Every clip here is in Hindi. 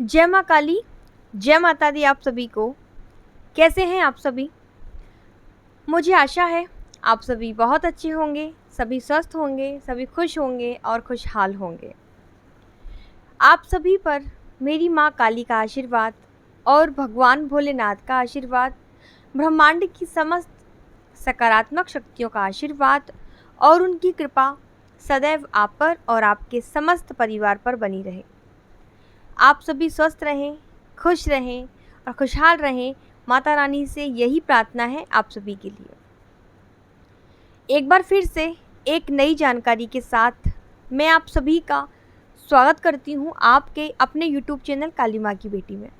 जय माँ काली, जय माता दी आप सभी को। कैसे हैं आप सभी? मुझे आशा है आप सभी बहुत अच्छे होंगे, सभी स्वस्थ होंगे, सभी खुश होंगे और खुशहाल होंगे। आप सभी पर मेरी माँ काली का आशीर्वाद और भगवान भोलेनाथ का आशीर्वाद, ब्रह्मांड की समस्त सकारात्मक शक्तियों का आशीर्वाद और उनकी कृपा सदैव आप पर और आपके समस्त परिवार पर बनी रहे। आप सभी स्वस्थ रहें, खुश रहें और खुशहाल रहें। माता रानी से यही प्रार्थना है आप सभी के लिए। एक बार फिर से एक नई जानकारी के साथ मैं आप सभी का स्वागत करती हूँ आपके अपने YouTube चैनल काली माँ की बेटी में।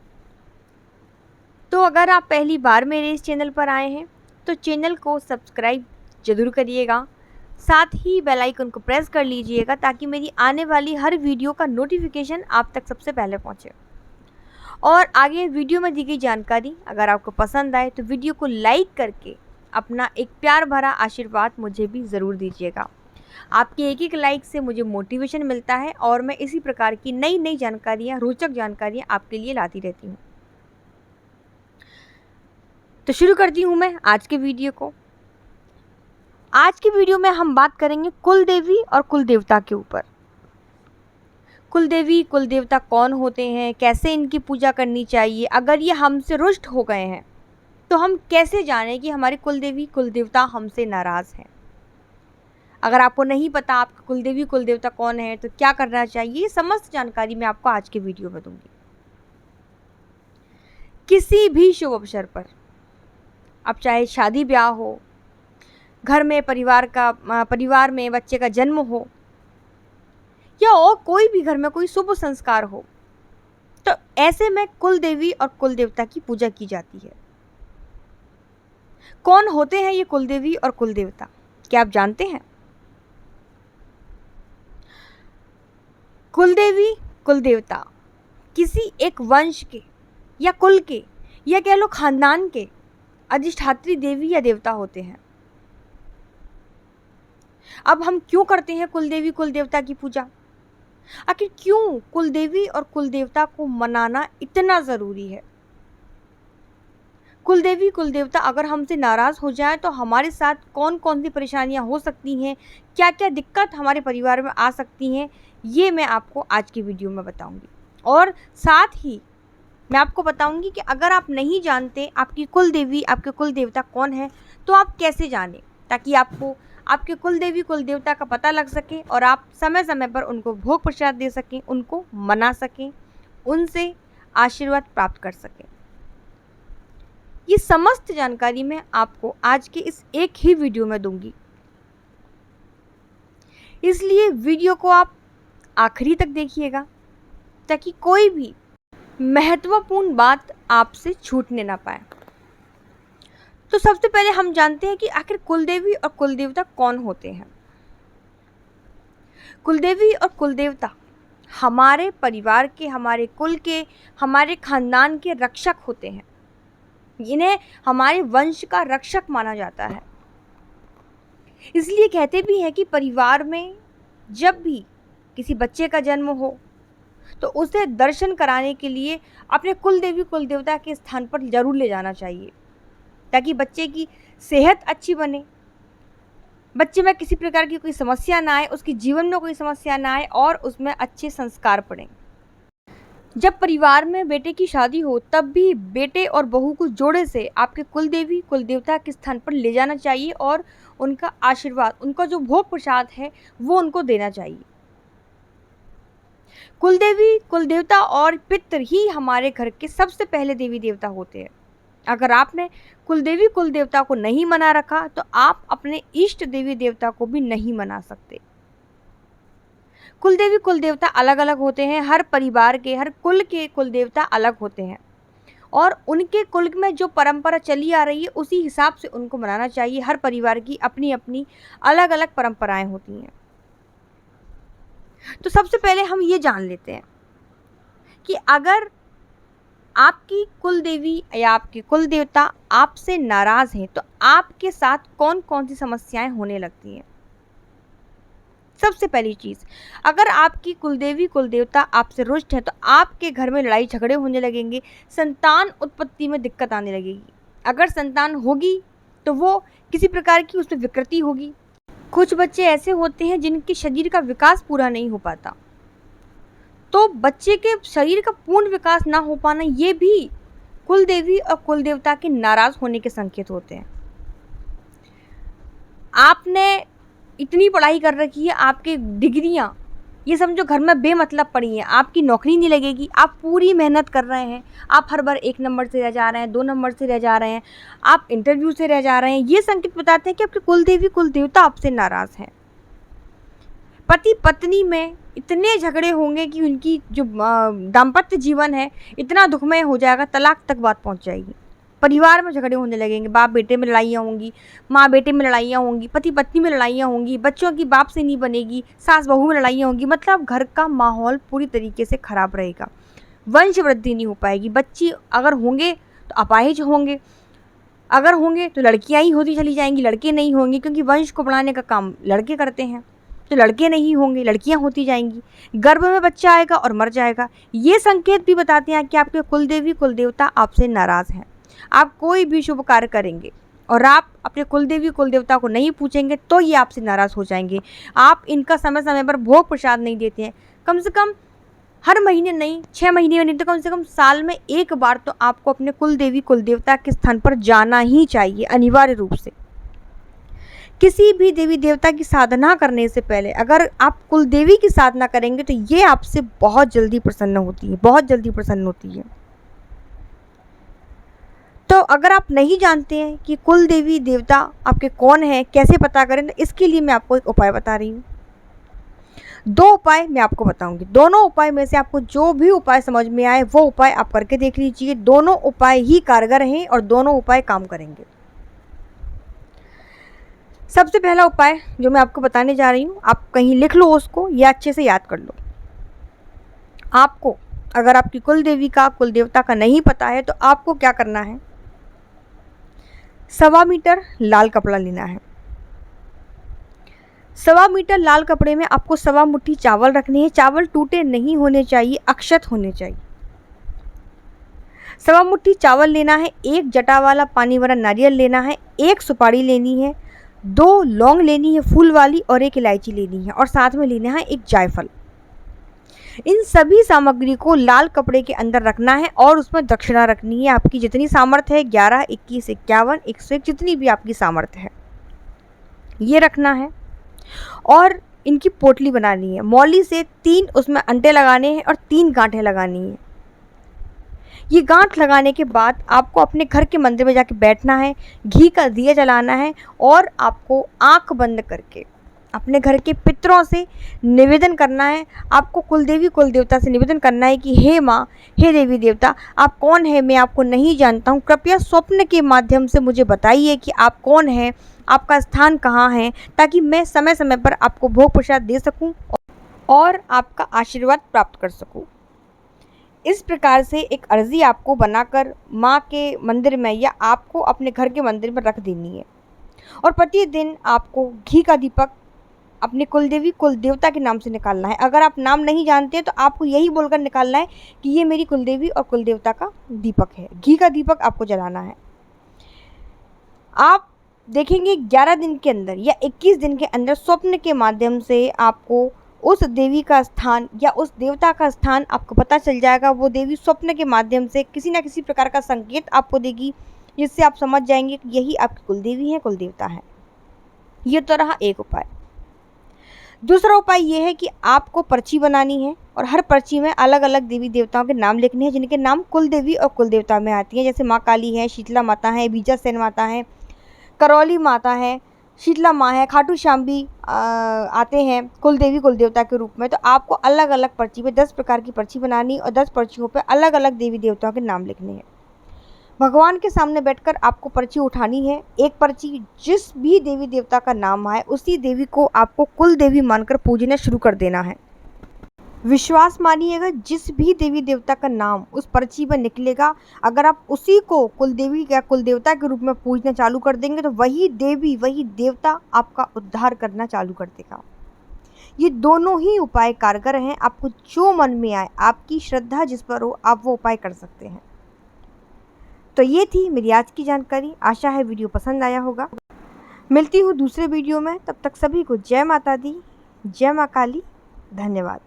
तो अगर आप पहली बार मेरे इस चैनल पर आए हैं तो चैनल को सब्सक्राइब ज़रूर करिएगा, साथ ही बेल आइकन को प्रेस कर लीजिएगा ताकि मेरी आने वाली हर वीडियो का नोटिफिकेशन आप तक सबसे पहले पहुँचे। और आगे वीडियो में दी गई जानकारी अगर आपको पसंद आए तो वीडियो को लाइक करके अपना एक प्यार भरा आशीर्वाद मुझे भी ज़रूर दीजिएगा। आपके एक एक लाइक से मुझे मोटिवेशन मिलता है और मैं इसी प्रकार की नई नई जानकारियाँ, रोचक जानकारियाँ आपके लिए लाती रहती हूँ। तो शुरू करती हूँ मैं आज के वीडियो को। आज की वीडियो में हम बात करेंगे कुल देवी और कुल देवता के ऊपर। कुल देवी कुल देवता कौन होते हैं, कैसे इनकी पूजा करनी चाहिए, अगर ये हमसे रुष्ट हो गए हैं तो हम कैसे जानें कि हमारे कुल देवी कुल देवता हमसे नाराज़ हैं। अगर आपको नहीं पता आपका कुल देवी कुल देवता कौन है तो क्या करना चाहिए, ये समस्त जानकारी मैं आपको आज के वीडियो में दूंगी। किसी भी शुभ अवसर पर, अब चाहे शादी ब्याह हो, घर में परिवार में बच्चे का जन्म हो या और कोई भी घर में कोई शुभ संस्कार हो, तो ऐसे में कुल देवी और कुल देवता की पूजा की जाती है। कौन होते हैं ये कुल देवी और कुल देवता, क्या आप जानते हैं? कुल देवी कुल देवता किसी एक वंश के या कुल के या कह लो खानदान के अधिष्ठात्री देवी या देवता होते हैं। अब हम क्यों करते हैं कुल देवी कुल देवता की पूजा? आखिर क्यों कुल देवी और कुल देवता को मनाना इतना ज़रूरी है? कुल देवी कुल देवता अगर हमसे नाराज़ हो जाए तो हमारे साथ कौन कौन सी परेशानियां हो सकती हैं, क्या क्या दिक्कत हमारे परिवार में आ सकती हैं, ये मैं आपको आज की वीडियो में बताऊंगी। और साथ ही मैं आपको बताऊंगी कि अगर आप नहीं जानते आपकी कुल देवी आपके कुल देवता कौन है तो आप कैसे जानें, ताकि आपको आपके कुल देवी कुल देवता का पता लग सके और आप समय समय पर उनको भोग प्रसाद दे सकें, उनको मना सकें, उनसे आशीर्वाद प्राप्त कर सकें। ये समस्त जानकारी मैं आपको आज के इस एक ही वीडियो में दूंगी, इसलिए वीडियो को आप आखिरी तक देखिएगा ताकि कोई भी महत्वपूर्ण बात आपसे छूटने ना पाए। तो सबसे पहले हम जानते हैं कि आखिर कुलदेवी और कुलदेवता कौन होते हैं। कुलदेवी और कुलदेवता हमारे परिवार के, हमारे कुल के, हमारे खानदान के रक्षक होते हैं। इन्हें हमारे वंश का रक्षक माना जाता है। इसलिए कहते भी हैं कि परिवार में जब भी किसी बच्चे का जन्म हो तो उसे दर्शन कराने के लिए अपने कुल देवी कुल देवता के स्थान पर जरूर ले जाना चाहिए, ताकि बच्चे की सेहत अच्छी बने, बच्चे में किसी प्रकार की कोई समस्या ना आए, उसके जीवन में कोई समस्या ना आए और उसमें अच्छे संस्कार पड़ें। जब परिवार में बेटे की शादी हो तब भी बेटे और बहू को जोड़े से आपके कुल देवी कुल देवता के स्थान पर ले जाना चाहिए और उनका आशीर्वाद, उनका जो भोग प्रसाद है वो उनको देना चाहिए। कुल देवी कुल देवता और पितृ ही हमारे घर के सबसे पहले देवी देवता होते हैं। अगर आपने कुल देवी कुल देवता को नहीं मना रखा तो आप अपने इष्ट देवी देवता को भी नहीं मना सकते। कुल देवी कुल देवता अलग अलग होते हैं, हर परिवार के, हर कुल के कुल देवता अलग होते हैं और उनके कुल में जो परंपरा चली आ रही है उसी हिसाब से उनको मनाना चाहिए। हर परिवार की अपनी अपनी अलग अलग परंपराएं होती हैं। तो सबसे पहले हम ये जान लेते हैं कि अगर आपकी कुल देवी या आपके कुल देवता आपसे नाराज़ हैं तो आपके साथ कौन कौन सी समस्याएं होने लगती हैं। सबसे पहली चीज़, अगर आपकी कुलदेवी कुलदेवता आपसे रुष्ट है तो आपके घर में लड़ाई झगड़े होने लगेंगे, संतान उत्पत्ति में दिक्कत आने लगेगी। अगर संतान होगी तो वो किसी प्रकार की उसमें विकृति होगी। कुछ बच्चे ऐसे होते हैं जिनके शरीर का विकास पूरा नहीं हो पाता, तो बच्चे के शरीर का पूर्ण विकास ना हो पाना ये भी कुलदेवी और कुलदेवता के नाराज़ होने के संकेत होते हैं। आपने इतनी पढ़ाई कर रखी है, आपकी डिग्रियाँ ये समझो घर में बेमतलब पड़ी हैं, आपकी नौकरी नहीं लगेगी, आप पूरी मेहनत कर रहे हैं, आप हर बार 1 नंबर से रह जा रहे हैं, 2 नंबर से रह जा रहे हैं, आप इंटरव्यू से रह जा रहे हैं, ये संकेत बताते हैं कि आपके कुलदेवी कुलदेवता आपसे नाराज़ हैं। पति पत्नी में इतने झगड़े होंगे कि उनकी जो दाम्पत्य जीवन है इतना दुखमय हो जाएगा, तलाक तक बात पहुंच जाएगी। परिवार में झगड़े होने लगेंगे, बाप बेटे में लड़ाइयाँ होंगी, माँ बेटे में लड़ाइयाँ होंगी, पति पत्नी में लड़ाइयाँ होंगी, बच्चों की बाप से नहीं बनेगी, सास बहू में लड़ाइयाँ होंगी। मतलब घर का माहौल पूरी तरीके से खराब रहेगा, वंश वृद्धि नहीं हो पाएगी। बच्ची अगर होंगे तो अपाहिज होंगे, अगर होंगे तो लड़कियाँ ही होती चली जाएंगी, लड़के नहीं होंगे, क्योंकि वंश को बढ़ाने का काम लड़के करते हैं। तो लड़के नहीं होंगे, लड़कियां होती जाएंगी, गर्भ में बच्चा आएगा और मर जाएगा। ये संकेत भी बताते हैं कि आपके कुलदेवी कुलदेवता आपसे नाराज़ हैं। आप कोई भी शुभ कार्य करेंगे और आप अपने कुलदेवी कुलदेवता को नहीं पूछेंगे तो ये आपसे नाराज़ हो जाएंगे। आप इनका समय समय पर भोग प्रसाद नहीं देते हैं, कम से कम हर महीने नहीं, 6 महीने में नहीं तो कम से कम साल में 1 बार तो आपको अपने कुलदेवी कुलदेवता के स्थान पर जाना ही चाहिए, अनिवार्य रूप से। किसी भी देवी देवता की साधना करने से पहले अगर आप कुलदेवी की साधना करेंगे तो ये आपसे बहुत जल्दी प्रसन्न होती है, बहुत जल्दी प्रसन्न होती है। तो अगर आप नहीं जानते हैं कि कुल देवी देवता आपके कौन है, कैसे पता करें, तो इसके लिए मैं आपको एक उपाय बता रही हूँ। 2 उपाय मैं आपको बताऊंगी। दोनों उपाय में से आपको जो भी उपाय समझ में आए वो उपाय आप करके देख लीजिए। दोनों उपाय ही कारगर हैं और दोनों उपाय काम करेंगे। सबसे पहला उपाय जो मैं आपको बताने जा रही हूँ, आप कहीं लिख लो उसको या अच्छे से याद कर लो। आपको अगर आपकी कुल देवी का कुल देवता का नहीं पता है तो आपको क्या करना है, 1.25 मीटर लाल कपड़ा लेना है। 1.25 मीटर लाल कपड़े में आपको 1.25 मुट्ठी चावल रखने हैं। चावल टूटे नहीं होने चाहिए, अक्षत होने चाहिए। 1.25 मुट्ठी चावल लेना है, 1 जटा वाला पानी वाला नारियल लेना है, 1 सुपारी लेनी है, 2 लौंग लेनी है फूल वाली और 1 इलायची लेनी है और साथ में लेना है 1 जायफल। इन सभी सामग्री को लाल कपड़े के अंदर रखना है और उसमें दक्षिणा रखनी है। आपकी जितनी सामर्थ्य है, 11, 21, 51, 101, जितनी भी आपकी सामर्थ्य है ये रखना है और इनकी पोटली बनानी है। मौली से 3 उसमें अंटे लगाने हैं और 3 गांठें लगानी है। ये गांठ लगाने के बाद आपको अपने घर के मंदिर में जाके बैठना है, घी का दिया जलाना है और आपको आंख बंद करके अपने घर के पितरों से निवेदन करना है। आपको कुलदेवी कुलदेवता से निवेदन करना है कि हे माँ, हे देवी देवता, आप कौन है, मैं आपको नहीं जानता हूँ, कृपया स्वप्न के माध्यम से मुझे बताइए कि आप कौन हैं, आपका स्थान कहाँ है, ताकि मैं समय समय पर आपको भोग प्रसाद दे सकूँ और आपका आशीर्वाद प्राप्त कर सकूँ। इस प्रकार से एक अर्जी आपको बनाकर माँ के मंदिर में या आपको अपने घर के मंदिर में रख देनी है और प्रतिदिन आपको घी का दीपक अपने कुलदेवी कुलदेवता के नाम से निकालना है। अगर आप नाम नहीं जानते हैं तो आपको यही बोलकर निकालना है कि ये मेरी कुलदेवी और कुलदेवता का दीपक है। घी का दीपक आपको जलाना है। आप देखेंगे 11 दिन के अंदर या 21 दिन के अंदर स्वप्न के माध्यम से आपको उस देवी का स्थान या उस देवता का स्थान आपको पता चल जाएगा। वो देवी स्वप्न के माध्यम से किसी न किसी प्रकार का संकेत आपको देगी, जिससे आप समझ जाएंगे कि यही आपकी कुलदेवी है, कुलदेवता है। ये तो रहा एक उपाय। दूसरा उपाय ये है कि आपको पर्ची बनानी है और हर पर्ची में अलग अलग देवी देवताओं के नाम लिखने हैं, जिनके नाम कुलदेवी और कुलदेवता में आती हैं। जैसे माँ काली है, शीतला माता है, बीजासेन माता है, करौली माता है, शीतला माँ है, खाटू श्याम भी आते हैं कुलदेवी कुलदेवता के रूप में। तो आपको अलग अलग पर्ची पे 10 प्रकार की पर्ची बनानी और 10 पर्चियों पे अलग अलग देवी देवताओं के नाम लिखने हैं। भगवान के सामने बैठकर आपको पर्ची उठानी है। एक पर्ची जिस भी देवी देवता का नाम आए उसी देवी को आपको कुल देवी मानकर पूजना शुरू कर देना है। विश्वास मानिएगा, जिस भी देवी देवता का नाम उस पर्ची पर निकलेगा, अगर आप उसी को कुलदेवी या कुलदेवता के रूप में पूजना चालू कर देंगे तो वही देवी वही देवता आपका उद्धार करना चालू कर देगा। ये दोनों ही उपाय कारगर हैं। आपको जो मन में आए, आपकी श्रद्धा जिस पर हो, आप वो उपाय कर सकते हैं। तो ये थी मेरी आज की जानकारी। आशा है वीडियो पसंद आया होगा। मिलती हूँ दूसरे वीडियो में, तब तक सभी को जय माता दी, जय माँ काली। धन्यवाद।